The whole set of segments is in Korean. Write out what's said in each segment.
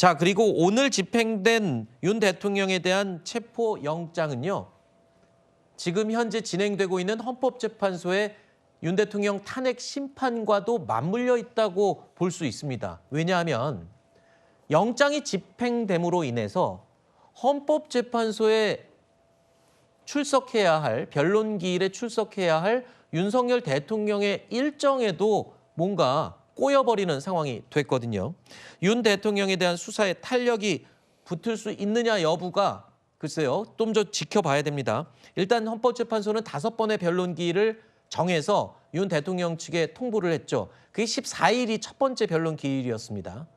자, 그리고 오늘 집행된 윤 대통령에 대한 체포영장은요. 지금 현재 진행되고 있는 헌법재판소의 윤 대통령 탄핵 심판과도 맞물려 있다고 볼 수 있습니다. 왜냐하면 영장이 집행됨으로 인해서 헌법재판소에 출석해야 할, 변론기일에 출석해야 할 윤석열 대통령의 일정에도 뭔가 꼬여버리는 상황이 됐거든요. 윤 대통령에 대한 수사에 탄력이 붙을 수 있느냐 여부가 글쎄요, 좀 더 지켜봐야 됩니다. 일단 헌법재판소는 5번의 변론기일을 정해서 윤 대통령 측에 통보를 했죠. 그게 14일이 첫 번째 변론기일이었습니다.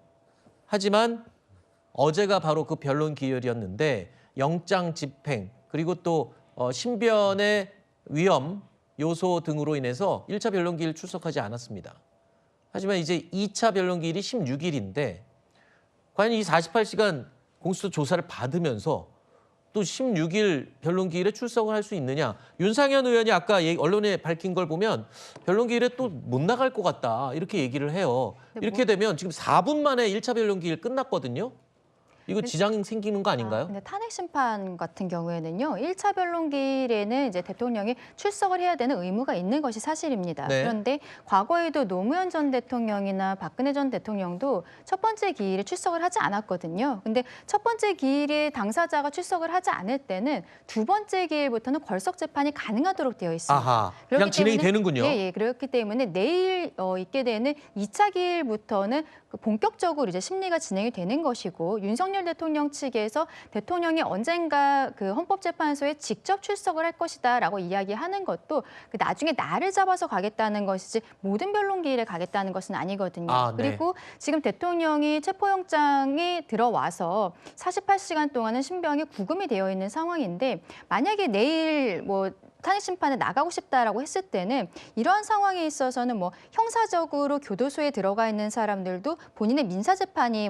하지만 어제가 바로 그 변론기일이었는데 영장 집행 그리고 또 신변의 위험 요소 등으로 인해서 1차 변론기일 출석하지 않았습니다. 하지만 이제 2차 변론기일이 16일인데 과연 이 48시간 공수처 조사를 받으면서 또 16일 변론기일에 출석을 할 수 있느냐. 윤상현 의원이 아까 언론에 밝힌 걸 보면 변론기일에 또 못 나갈 것 같다 이렇게 얘기를 해요. 이렇게 되면 지금 4분 만에 1차 변론기일 끝났거든요. 이거 지장 생기는 거 아닌가요? 근데 탄핵 심판 같은 경우에는요. 1차 변론기일에는 이제 대통령이 출석을 해야 되는 의무가 있는 것이 사실입니다. 네. 그런데 과거에도 노무현 전 대통령이나 박근혜 전 대통령도 첫 번째 기일에 출석을 하지 않았거든요. 근데 첫 번째 기일에 당사자가 출석을 하지 않을 때는 두 번째 기일부터는 걸석 재판이 가능하도록 되어 있습니다. 아하, 그냥 진행이 되는군요. 예, 그렇기 때문에 내일 있게 되는 2차 기일부터는 본격적으로 이제 심리가 진행이 되는 것이고 윤석열 대통령 측에서 대통령이 언젠가 그 헌법재판소에 직접 출석을 할 것이다라고 이야기하는 것도 나중에 날을 잡아서 가겠다는 것이지 모든 변론기일에 가겠다는 것은 아니거든요. 네. 그리고 지금 대통령이 체포영장이 들어와서 48시간 동안은 신병이 구금이 되어 있는 상황인데 만약에 내일 탄핵 심판에 나가고 싶다라고 했을 때는 이러한 상황에 있어서는 형사적으로 교도소에 들어가 있는 사람들도 본인의 민사 재판이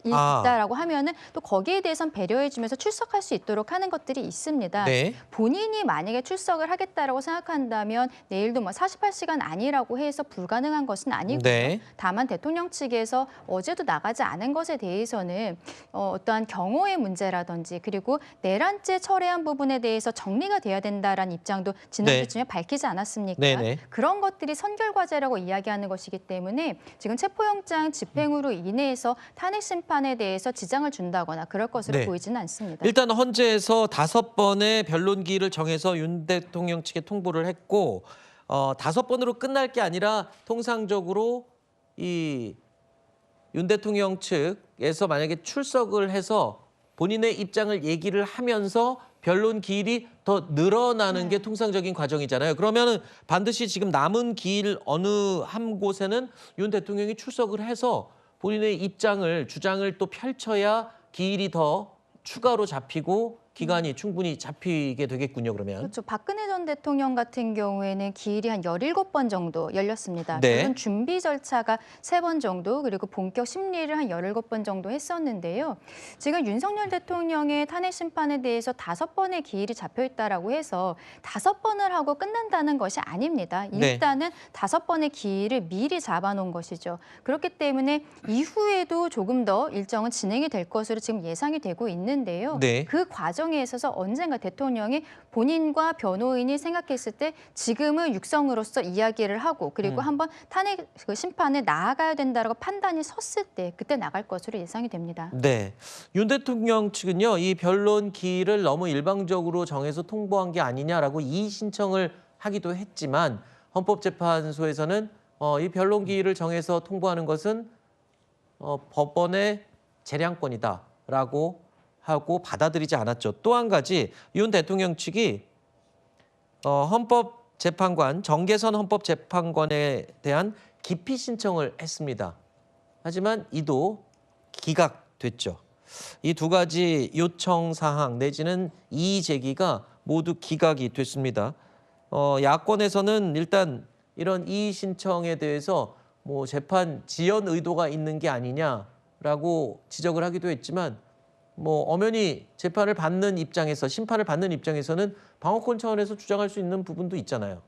있다라고 하면은 또 거기에 대해선 배려해주면서 출석할 수 있도록 하는 것들이 있습니다. 네. 본인이 만약에 출석을 하겠다라고 생각한다면 내일도 48시간 아니라고 해서 불가능한 것은 아니고요. 네. 다만 대통령 측에서 어제도 나가지 않은 것에 대해서는 어떠한 경호의 문제라든지 그리고 내란죄 철회한 부분에 대해서 정리가 돼야 된다라는 입장도 지난주쯤에 밝히지 않았습니까? 네네. 그런 것들이 선결과제라고 이야기하는 것이기 때문에 지금 체포영장 집행으로 인해서 탄핵 심판에 대해서 지장을 준다거나 그럴 것으로 네. 보이지는 않습니다. 일단 헌재에서 5번의 변론기일을 정해서 윤 대통령 측에 통보를 했고 5번으로 끝날 게 아니라 통상적으로 이 윤 대통령 측에서 만약에 출석을 해서 본인의 입장을 얘기를 하면서 변론 기일이 더 늘어나는 게 통상적인 과정이잖아요. 그러면 반드시 지금 남은 기일 어느 한 곳에는 윤 대통령이 출석을 해서 본인의 입장을, 주장을 또 펼쳐야 기일이 더 추가로 잡히고 기간이 충분히 잡히게 되겠군요, 그러면. 그렇죠. 박근혜 전 대통령 같은 경우에는 기일이 한 17번 정도 열렸습니다. 네. 물론 준비 절차가 3번 정도 그리고 본격 심리를 한 17번 정도 했었는데요. 지금 윤석열 대통령의 탄핵 심판에 대해서 5번의 기일이 잡혀 있다라고 해서 5번을 하고 끝난다는 것이 아닙니다. 일단은 5번의 기일을 미리 잡아놓은 것이죠. 그렇기 때문에 이후에도 조금 더 일정은 진행이 될 것으로 지금 예상이 되고 있는데요. 네. 그 과정에 있어서 언젠가 대통령이 본인과 변호인이 생각했을 때 지금은 육성으로서 이야기를 하고 그리고 한번 탄핵 심판에 나아가야 된다라고 판단이 섰을 때 그때 나갈 것으로 예상이 됩니다. 네. 윤 대통령 측은요, 이 변론 기일을 너무 일방적으로 정해서 통보한 게 아니냐라고 이의 신청을 하기도 했지만 헌법재판소에서는 이 변론 기일을 정해서 통보하는 것은 법원의 재량권이다라고 하고 받아들이지 않았죠. 또 한 가지 윤 대통령 측이 헌법재판관, 정계선 헌법재판관에 대한 기피 신청을 했습니다. 하지만 이도 기각됐죠. 이 두 가지 요청 사항 내지는 이의 제기가 모두 기각이 됐습니다. 야권에서는 일단 이런 이의 신청에 대해서 재판 지연 의도가 있는 게 아니냐라고 지적을 하기도 했지만 엄연히 재판을 받는 입장에서 심판을 받는 입장에서는 방어권 차원에서 주장할 수 있는 부분도 있잖아요.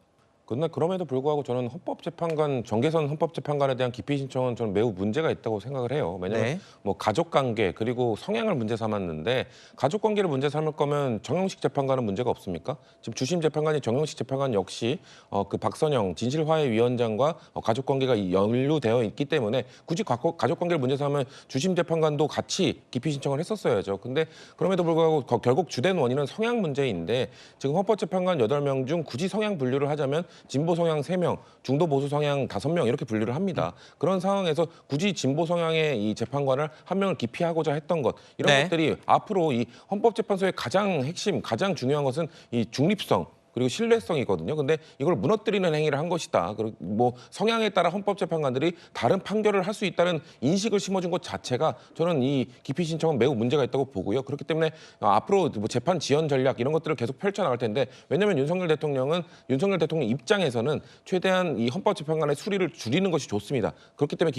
그런데 그럼에도 불구하고 저는 헌법재판관 정계선 헌법재판관에 대한 기피 신청은 저는 매우 문제가 있다고 생각을 해요. 왜냐하면 네. 뭐 가족관계 그리고 성향을 문제 삼았는데 가족관계를 문제 삼을 거면 정영식 재판관은 문제가 없습니까? 지금 주심 재판관이 정영식 재판관 역시 그 박선영 진실화해위원장과 가족관계가 연루되어 있기 때문에 굳이 가족관계를 문제 삼으면 주심 재판관도 같이 기피 신청을 했었어야죠. 근데 그럼에도 불구하고 결국 주된 원인은 성향 문제인데 지금 헌법재판관 8명 중 굳이 성향 분류를 하자면 진보 성향 3명, 중도 보수 성향 5명 이렇게 분류를 합니다. 그런 상황에서 굳이 진보 성향의 이 재판관을 한 명을 기피하고자 했던 것 이런 네. 것들이 앞으로 이 헌법재판소의 가장 핵심, 가장 중요한 것은 이 중립성 그리고 신뢰성이거든요. 근데 이걸 무너뜨리는 행위를 한 것이다. 그리고 뭐 성향에 따라 헌법재판관들이 다른 판결을 할 수 있다는 인식을 심어준 것 자체가 저는 이 기피 신청은 매우 문제가 있다고 보고요. 그렇기 때문에 앞으로 뭐 재판 지연 전략 이런 것들을 계속 펼쳐나갈 텐데 왜냐하면 윤석열 대통령 입장에서는 최대한 이 헌법재판관의 수리를 줄이는 것이 좋습니다. 그렇기 때문에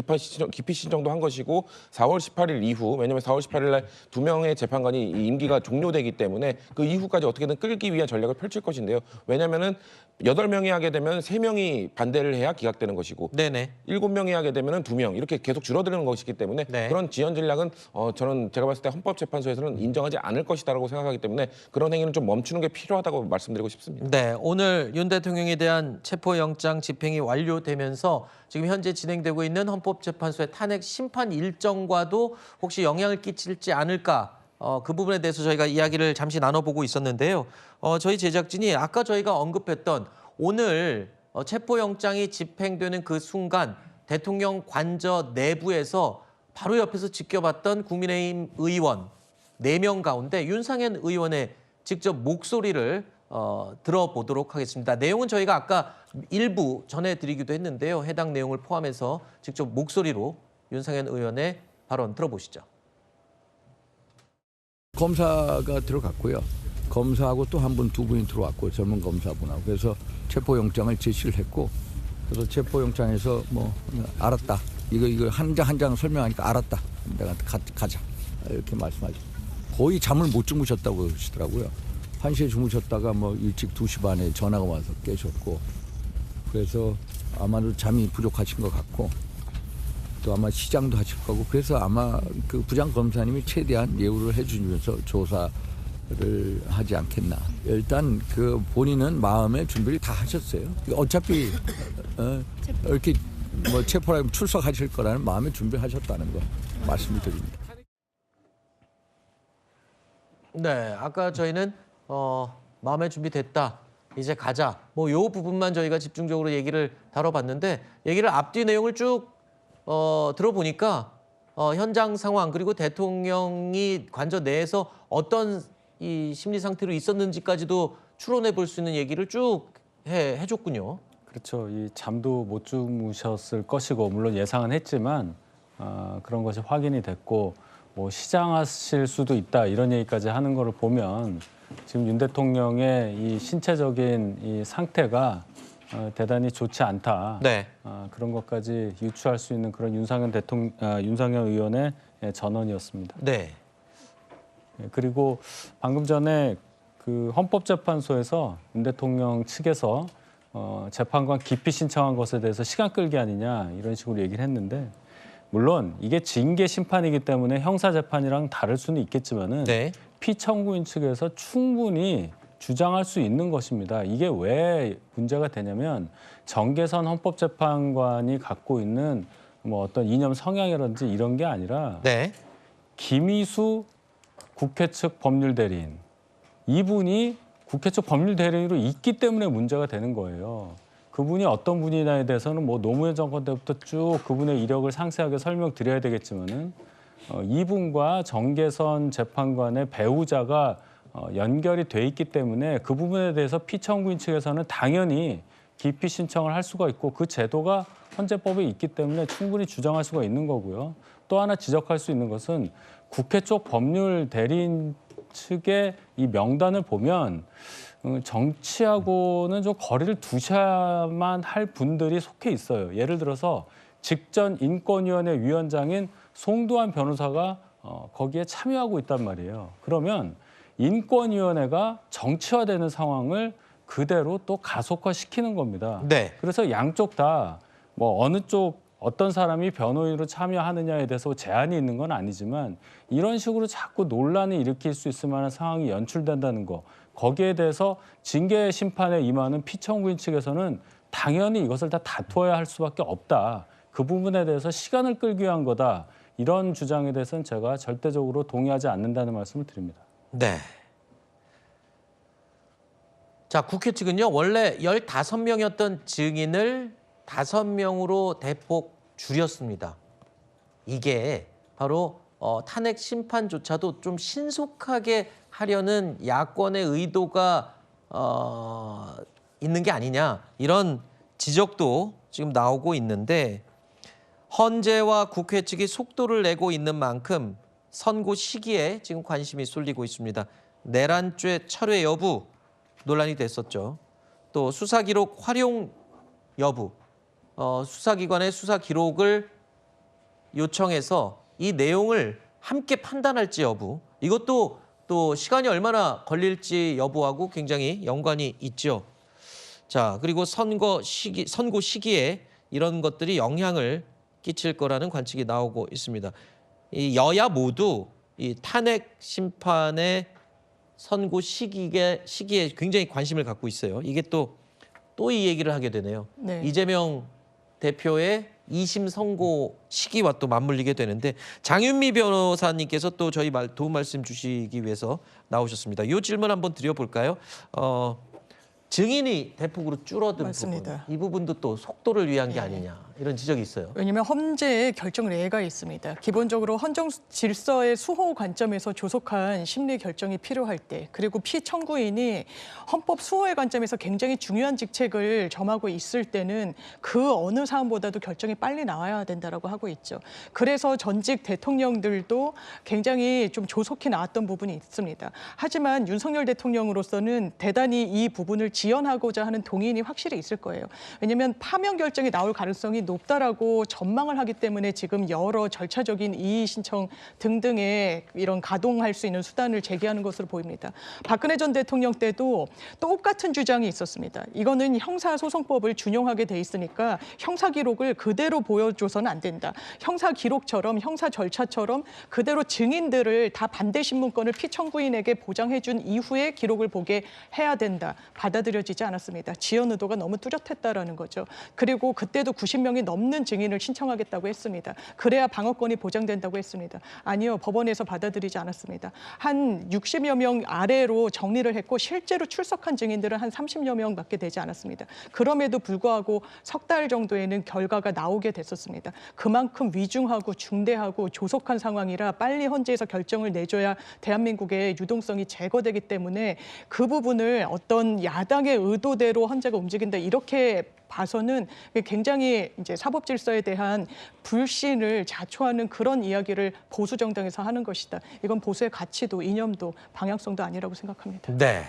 기피 신청도 한 것이고 4월 18일 이후 왜냐하면 4월 18일 날 2명의 재판관이 임기가 종료되기 때문에 그 이후까지 어떻게든 끌기 위한 전략을 펼칠 것인데요. 왜냐면은 8명이 하게 되면 3명이 반대를 해야 기각되는 것이고 네네. 7명이 하게 되면은 2명 이렇게 계속 줄어드는 것이기 때문에 네. 그런 지연 전략은 저는 제가 봤을 때 헌법재판소에서는 인정하지 않을 것이다라고 생각하기 때문에 그런 행위는 좀 멈추는 게 필요하다고 말씀드리고 싶습니다. 네, 오늘 윤 대통령에 대한 체포영장 집행이 완료되면서 지금 현재 진행되고 있는 헌법재판소의 탄핵 심판 일정과도 혹시 영향을 끼칠지 않을까 그 부분에 대해서 저희가 이야기를 잠시 나눠보고 있었는데요. 저희 제작진이 아까 저희가 언급했던 오늘 체포영장이 집행되는 그 순간 대통령 관저 내부에서 바로 옆에서 지켜봤던 국민의힘 의원 4명 가운데 윤상현 의원의 직접 목소리를 들어보도록 하겠습니다. 내용은 저희가 아까 일부 전해드리기도 했는데요. 해당 내용을 포함해서 직접 목소리로 윤상현 의원의 발언 들어보시죠. 검사가 들어갔고요. 검사하고 또 한 분, 2분이 들어왔고 젊은 검사분하고 그래서 체포영장을 제시를 했고 그래서 체포영장에서 뭐 알았다. 이거 한 장 설명하니까 알았다. 내가 가자 이렇게 말씀하죠. 거의 잠을 못 주무셨다고 그러시더라고요. 1시에 주무셨다가 뭐 일찍 2시 반에 전화가 와서 깨셨고 그래서 아마도 잠이 부족하신 것 같고 또 아마 시장도 하실 거고 그래서 아마 그 부장 검사님이 최대한 예우를 해주면서 조사를 하지 않겠나. 일단 그 본인은 마음의 준비를 다 하셨어요. 어차피 이렇게 뭐 체포라면 출석하실 거라는 마음의 준비를 하셨다는 거 말씀을 드립니다. 네, 아까 저희는 마음의 준비 됐다. 이제 가자. 뭐 요 부분만 저희가 집중적으로 얘기를 다뤄봤는데 얘기를 앞뒤 내용을 쭉 들어보니까 현장 상황 그리고 대통령이 관저 내에서 어떤 이 심리 상태로 있었는지까지도 추론해 볼 수 있는 얘기를 쭉 해줬군요. 그렇죠. 이 잠도 못 주무셨을 것이고 물론 예상은 했지만 그런 것이 확인이 됐고 뭐 시장하실 수도 있다 이런 얘기까지 하는 거를 보면 지금 윤 대통령의 이 신체적인 이 상태가 대단히 좋지 않다. 네. 그런 것까지 유추할 수 있는 그런 윤상현 의원의 전언이었습니다. 네. 그리고 방금 전에 그 헌법재판소에서 윤 대통령 측에서 재판관 기피 신청한 것에 대해서 시간 끌기 아니냐 이런 식으로 얘기를 했는데 물론 이게 징계 심판이기 때문에 형사 재판이랑 다를 수는 있겠지만은 네. 피청구인 측에서 충분히 주장할 수 있는 것입니다. 이게 왜 문제가 되냐면 정계선 헌법재판관이 갖고 있는 뭐 어떤 이념 성향이라든지 이런 게 아니라 네. 김희수 국회 측 법률 대리인 이분이 국회 측 법률 대리인으로 있기 때문에 문제가 되는 거예요. 그분이 어떤 분이냐에 대해서는 뭐 노무현 정권 때부터 쭉 그분의 이력을 상세하게 설명드려야 되겠지만은 이분과 정계선 재판관의 배우자가 연결이 돼 있기 때문에 그 부분에 대해서 피청구인 측에서는 당연히 기피 신청을 할 수가 있고 그 제도가 헌재법에 있기 때문에 충분히 주장할 수가 있는 거고요. 또 하나 지적할 수 있는 것은 국회 쪽 법률 대리인 측의 이 명단을 보면 정치하고는 좀 거리를 두셔야만 할 분들이 속해 있어요. 예를 들어서 직전 인권위원회 위원장인 송두환 변호사가 거기에 참여하고 있단 말이에요. 그러면 인권위원회가 정치화되는 상황을 그대로 또 가속화시키는 겁니다. 네. 그래서 양쪽 다 뭐 어느 쪽 어떤 사람이 변호인으로 참여하느냐에 대해서 제한이 있는 건 아니지만 이런 식으로 자꾸 논란을 일으킬 수 있을 만한 상황이 연출된다는 거, 거기에 대해서 징계 심판에 임하는 피청구인 측에서는 당연히 이것을 다 다투어야 할 수밖에 없다. 그 부분에 대해서 시간을 끌기 위한 거다. 이런 주장에 대해서는 제가 절대적으로 동의하지 않는다는 말씀을 드립니다. 네. 자, 국회 측은요, 원래 15명이었던 증인을 5명으로 대폭 줄였습니다. 이게 바로 탄핵 심판조차도 좀 신속하게 하려는 야권의 의도가 있는 게 아니냐, 이런 지적도 지금 나오고 있는데, 헌재와 국회 측이 속도를 내고 있는 만큼 선고 시기에 지금 관심이 쏠리고 있습니다. 내란죄 철회 여부 논란이 됐었죠. 또 수사 기록 활용 여부, 수사기관의 수사 기록을 요청해서 이 내용을 함께 판단할지 여부, 이것도 또 시간이 얼마나 걸릴지 여부하고 굉장히 연관이 있죠. 자, 그리고 선고 시기에 이런 것들이 영향을 끼칠 거라는 관측이 나오고 있습니다. 이 여야 모두 이 탄핵 심판의 선고 시기에 굉장히 관심을 갖고 있어요. 이게 또 이 얘기를 하게 되네요. 네. 이재명 대표의 2심 선고 시기와 또 맞물리게 되는데, 장윤미 변호사님께서 또 저희 도움 말씀 주시기 위해서 나오셨습니다. 이 질문 한번 드려볼까요? 증인이 대폭으로 줄어든 맞습니다. 부분, 이 부분도 또 속도를 위한 게 아니냐, 이런 지적이 있어요. 왜냐하면 헌재에 결정례가 있습니다. 기본적으로 헌정 질서의 수호 관점에서 조속한 심리 결정이 필요할 때, 그리고 피청구인이 헌법 수호의 관점에서 굉장히 중요한 직책을 점하고 있을 때는 그 어느 사안보다도 결정이 빨리 나와야 된다라고 하고 있죠. 그래서 전직 대통령들도 굉장히 좀 조속히 나왔던 부분이 있습니다. 하지만 윤석열 대통령으로서는 대단히 이 부분을 지연하고자 하는 동의인이 확실히 있을 거예요. 왜냐하면 파면 결정이 나올 가능성이 높다라고 전망을 하기 때문에 지금 여러 절차적인 이의 신청 등등의 이런 가동할 수 있는 수단을 제기하는 것으로 보입니다. 박근혜 전 대통령 때도 똑같은 주장이 있었습니다. 이거는 형사소송법을 준용하게 돼 있으니까 형사 기록을 그대로 보여줘서는 안 된다. 형사 기록처럼 형사 절차처럼 그대로 증인들을 다 반대 신문권을 피청구인에게 보장해준 이후에 기록을 보게 해야 된다. 받아들여지지 않았습니다. 지연 의도가 너무 뚜렷했다라는 거죠. 그리고 그때도 90명이 넘는 증인을 신청하겠다고 했습니다. 그래야 방어권이 보장된다고 했습니다. 아니요, 법원에서 받아들이지 않았습니다. 한 60여 명 아래로 정리를 했고 실제로 출석한 증인들은 한 30여 명밖에 되지 않았습니다. 그럼에도 불구하고 석 달 정도에는 결과가 나오게 됐었습니다. 그만큼 위중하고 중대하고 조속한 상황이라 빨리 헌재에서 결정을 내줘야 대한민국의 유동성이 제거되기 때문에 그 부분을 어떤 야당의 의도대로 헌재가 움직인다 이렇게 봐서는 굉장히 이제 사법 질서에 대한 불신을 자초하는 그런 이야기를 보수 정당에서 하는 것이다. 이건 보수의 가치도 이념도 방향성도 아니라고 생각합니다. 네.